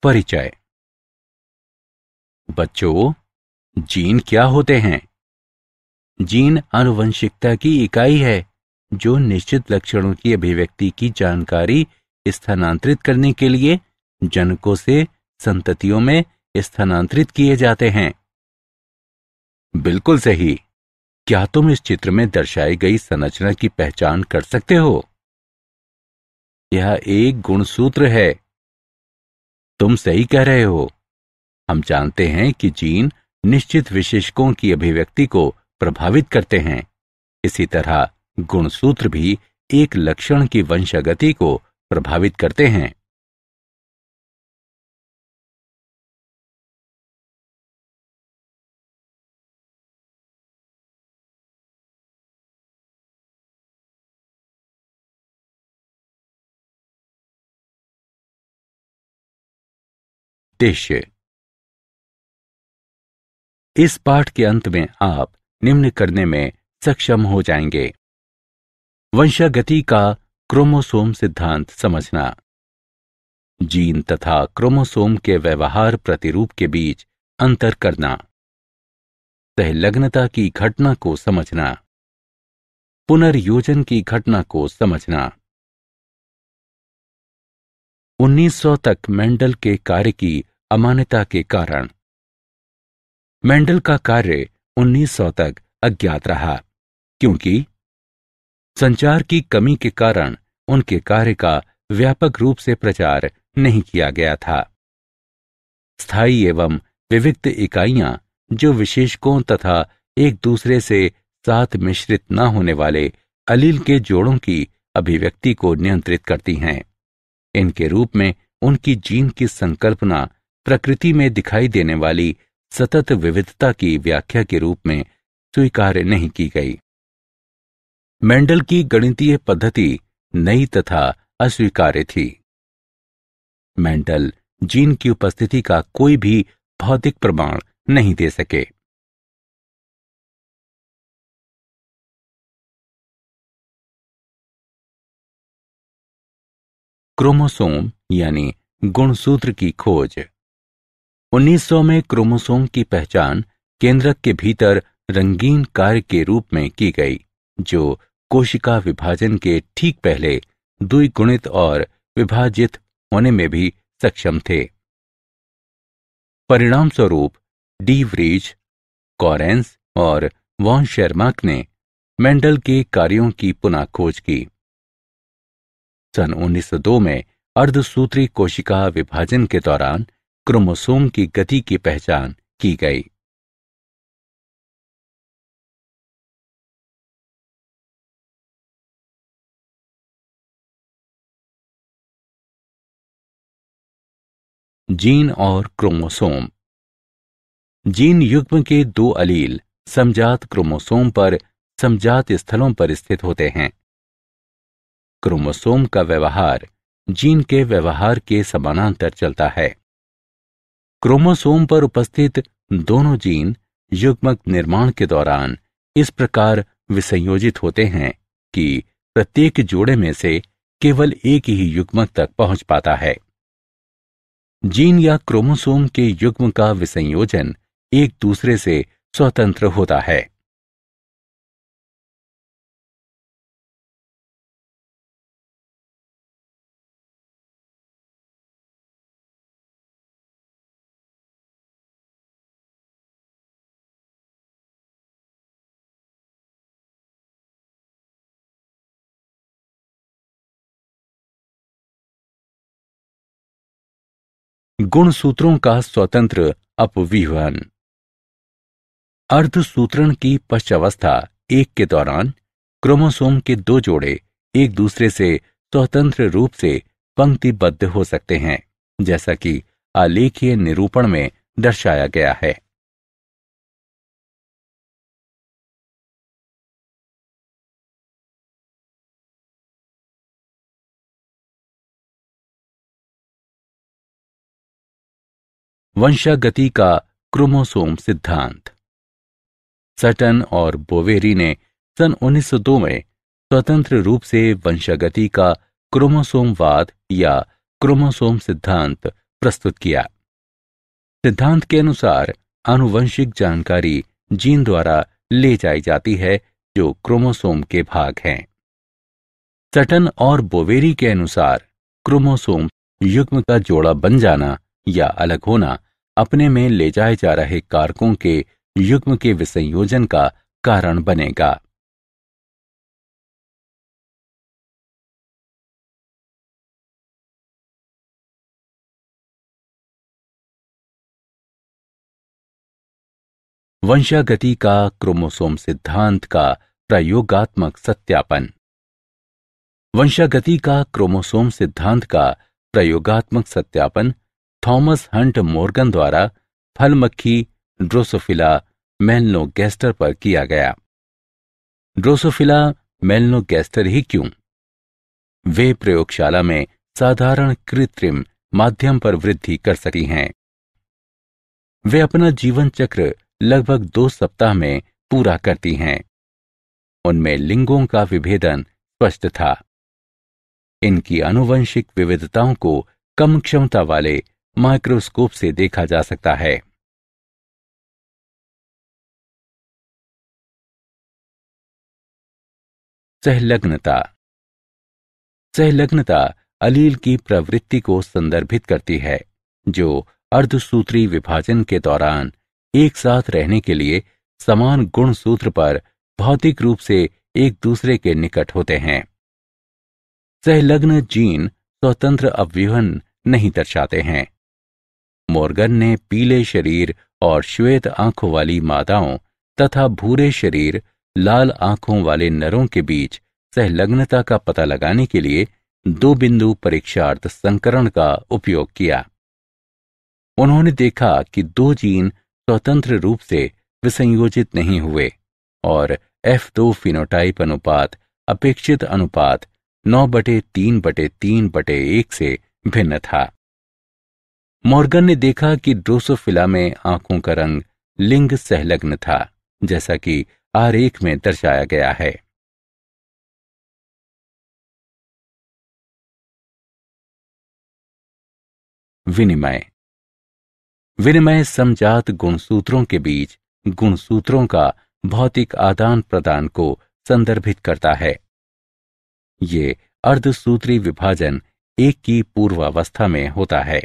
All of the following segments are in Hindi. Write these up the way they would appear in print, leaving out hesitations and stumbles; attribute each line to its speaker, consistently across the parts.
Speaker 1: परिचय। बच्चों, जीन क्या होते हैं? जीन आनुवंशिकता की इकाई है जो निश्चित लक्षणों की अभिव्यक्ति की जानकारी स्थानांतरित करने के लिए जनकों से संततियों में स्थानांतरित किए जाते हैं। बिल्कुल सही। क्या तुम इस चित्र में दर्शाई गई संरचना की पहचान कर सकते हो? यह एक गुणसूत्र है। तुम सही कह रहे हो। हम जानते हैं कि जीन निश्चित विशेषकों की अभिव्यक्ति को प्रभावित करते हैं। इसी तरह गुणसूत्र भी एक लक्षण की वंशागति को प्रभावित करते हैं। उद्देश्य। इस पाठ के अंत में आप निम्न करने में सक्षम हो जाएंगे। वंशागति का क्रोमोसोम सिद्धांत समझना, जीन तथा क्रोमोसोम के व्यवहार प्रतिरूप के बीच अंतर करना, सहलग्नता की घटना को समझना, पुनर्योजन की घटना को समझना। 1900 तक मेंडल के कार्य की अमान्यता के कारण। मेंडल का कार्य 1900 तक अज्ञात रहा क्योंकि संचार की कमी के कारण उनके कार्य का व्यापक रूप से प्रचार नहीं किया गया था। स्थायी एवं विविक्त इकाइयां जो विशेषकों तथा एक दूसरे से साथ मिश्रित न होने वाले अलील के जोड़ों की अभिव्यक्ति को नियंत्रित करती हैं। इनके रूप में उनकी जीन की संकल्पना प्रकृति में दिखाई देने वाली सतत विविधता की व्याख्या के रूप में स्वीकार नहीं की गई। मेंडल की गणितीय पद्धति नई तथा अस्वीकार्य थी। मेंडल जीन की उपस्थिति का कोई भी भौतिक प्रमाण नहीं दे सके। क्रोमोसोम यानी गुणसूत्र की खोज। 1900 में क्रोमोसोम की पहचान केंद्रक के भीतर रंगीन कार्य के रूप में की गई जो कोशिका विभाजन के ठीक पहले द्विगुणित और विभाजित होने में भी सक्षम थे। परिणाम स्वरूप डी व्रीज, कॉरेंस और वॉन शेरमाक ने मेंडल के कार्यों की पुनः खोज की। सन 1902 में अर्धसूत्री कोशिका विभाजन के दौरान क्रोमोसोम की गति की पहचान की गई। जीन और क्रोमोसोम। जीन युग्म के दो अलील समजात क्रोमोसोम पर समजात स्थलों पर स्थित होते हैं। क्रोमोसोम का व्यवहार जीन के व्यवहार के समानांतर चलता है। क्रोमोसोम पर उपस्थित दोनों जीन युग्मक निर्माण के दौरान इस प्रकार विसंयोजित होते हैं कि प्रत्येक जोड़े में से केवल एक ही युग्मक तक पहुंच पाता है। जीन या क्रोमोसोम के युग्म का विसंयोजन एक दूसरे से स्वतंत्र होता है। गुणसूत्रों का स्वतंत्र अपव्यूहन। अर्धसूत्रण की पश्चावस्था एक के दौरान क्रोमोसोम के दो जोड़े एक दूसरे से स्वतंत्र रूप से पंक्तिबद्ध हो सकते हैं, जैसा कि आलेखीय निरूपण में दर्शाया गया है। वंशागति का क्रोमोसोम सिद्धांत। सटन और बोवेरी ने सन 1902 में स्वतंत्र रूप से वंशागति का क्रोमोसोमवाद या क्रोमोसोम सिद्धांत प्रस्तुत किया। सिद्धांत के अनुसार आनुवंशिक जानकारी जीन द्वारा ले जाई जाती है जो क्रोमोसोम के भाग हैं। सटन और बोवेरी के अनुसार क्रोमोसोम युग्म का जोड़ा बन जाना या अलग होना अपने में ले जाए जा रहे कारकों के युग्म के विसंयोजन का कारण बनेगा। वंशागति का क्रोमोसोम सिद्धांत का प्रयोगात्मक सत्यापन। वंशागति का क्रोमोसोम सिद्धांत का प्रयोगात्मक सत्यापन थॉमस हंट मॉर्गन द्वारा फल मक्खी ड्रोसोफिला मेलनोगैस्टर पर किया गया। ड्रोसोफिला मेलनोगैस्टर ही क्यों? वे प्रयोगशाला में साधारण कृत्रिम माध्यम पर वृद्धि कर सकी हैं। वे अपना जीवन चक्र लगभग 2 सप्ताह में पूरा करती हैं। उनमें लिंगों का विभेदन स्पष्ट था। इनकी आनुवंशिक विविधताओं को कम क्षमता वाले माइक्रोस्कोप से देखा जा सकता है। सहलग्नता। सहलग्नता अलील की प्रवृत्ति को संदर्भित करती है जो अर्धसूत्री विभाजन के दौरान एक साथ रहने के लिए समान गुणसूत्र पर भौतिक रूप से एक दूसरे के निकट होते हैं। सहलग्न जीन स्वतंत्र अवयवन नहीं दर्शाते हैं। मॉर्गन ने पीले शरीर और श्वेत आंखों वाली मादाओं तथा भूरे शरीर लाल आंखों वाले नरों के बीच सहलग्नता का पता लगाने के लिए 2 बिंदु परीक्षार्थ संकरण का उपयोग किया। उन्होंने देखा कि 2 जीन स्वतंत्र रूप से विसंयोजित नहीं हुए और F2 फिनोटाइप अनुपात अपेक्षित अनुपात 9:3:3:1 से भिन्न था। मॉर्गन ने देखा कि ड्रोसोफिला में आंखों का रंग लिंग सहलग्न था, जैसा कि आरेख में दर्शाया गया है। विनिमय। विनिमय समजात गुणसूत्रों के बीच गुणसूत्रों का भौतिक आदान प्रदान को संदर्भित करता है। ये अर्धसूत्री विभाजन एक की पूर्वावस्था में होता है।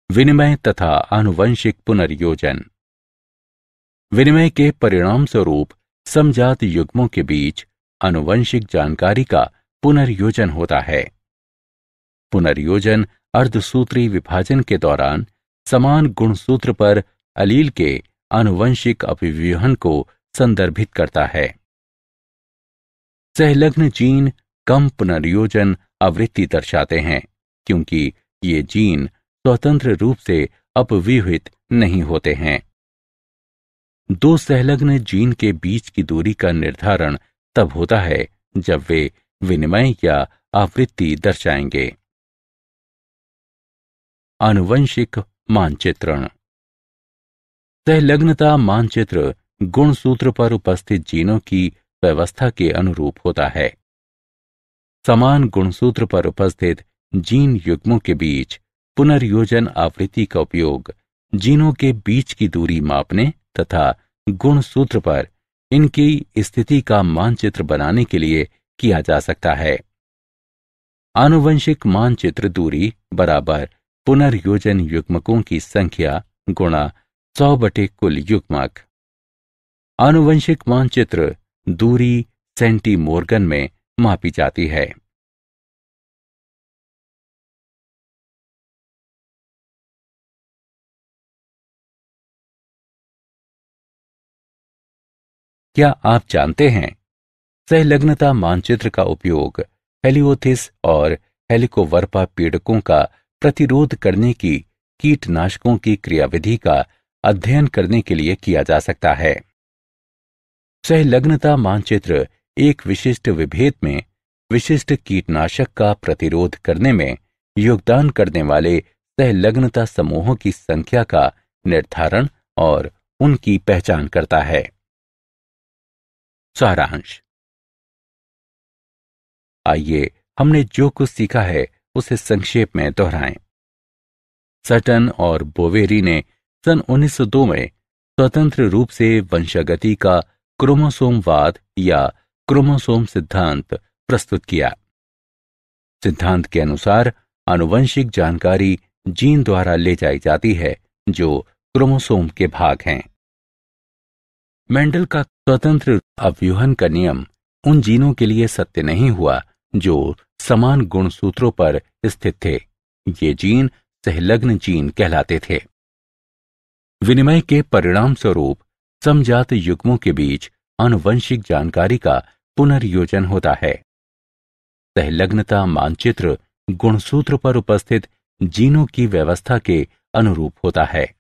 Speaker 1: विनिमय तथा आनुवंशिक पुनर्योजन। विनिमय के परिणाम स्वरूप समजात युग्मों के बीच आनुवंशिक जानकारी का पुनर्योजन होता है। पुनर्योजन अर्धसूत्री विभाजन के दौरान समान गुणसूत्र पर अलील के आनुवंशिक अभिव्यूहन को संदर्भित करता है। सहलग्न जीन कम पुनर्योजन आवृत्ति दर्शाते हैं क्योंकि ये जीन स्वतंत्र रूप से अपव्यूहित नहीं होते हैं। 2 सहलग्न जीन के बीच की दूरी का निर्धारण तब होता है जब वे विनिमय या आवृत्ति दर्शाएंगे। आनुवंशिक मानचित्रण। सहलग्नता मानचित्र गुणसूत्र पर उपस्थित जीनों की व्यवस्था के अनुरूप होता है। समान गुणसूत्र पर उपस्थित जीन युग्मों के बीच पुनर्योजन आवृत्ति का उपयोग जीनों के बीच की दूरी मापने तथा गुणसूत्र पर इनकी स्थिति का मानचित्र बनाने के लिए किया जा सकता है। आनुवंशिक मानचित्र दूरी बराबर पुनर्योजन युग्मकों की संख्या गुणा 100 बटे कुल युग्मक। आनुवंशिक मानचित्र दूरी सेंटीमोर्गन में मापी जाती है। क्या आप जानते हैं सहलग्नता मानचित्र का उपयोग हेलियोथिस और हेलिकोवर्पा पीड़कों का प्रतिरोध करने की कीटनाशकों की क्रियाविधि का अध्ययन करने के लिए किया जा सकता है। सहलग्नता मानचित्र एक विशिष्ट विभेद में विशिष्ट कीटनाशक का प्रतिरोध करने में योगदान करने वाले सहलग्नता समूहों की संख्या का निर्धारण और उनकी पहचान करता है। सारांश। आइए हमने जो कुछ सीखा है उसे संक्षेप में दोहराएं। सटन और बोवेरी ने सन 1902 में स्वतंत्र रूप से वंशागति का क्रोमोसोमवाद या क्रोमोसोम सिद्धांत प्रस्तुत किया। सिद्धांत के अनुसार आनुवंशिक जानकारी जीन द्वारा ले जाई जाती है जो क्रोमोसोम के भाग हैं। मेंडल का स्वतंत्र अवयूहन का नियम उन जीनों के लिए सत्य नहीं हुआ जो समान गुणसूत्रों पर स्थित थे। ये जीन सहलग्न जीन कहलाते थे। विनिमय के परिणाम स्वरूप समजात युग्मों के बीच आनुवंशिक जानकारी का पुनर्योजन होता है। सहलग्नता मानचित्र गुणसूत्र पर उपस्थित जीनों की व्यवस्था के अनुरूप होता है।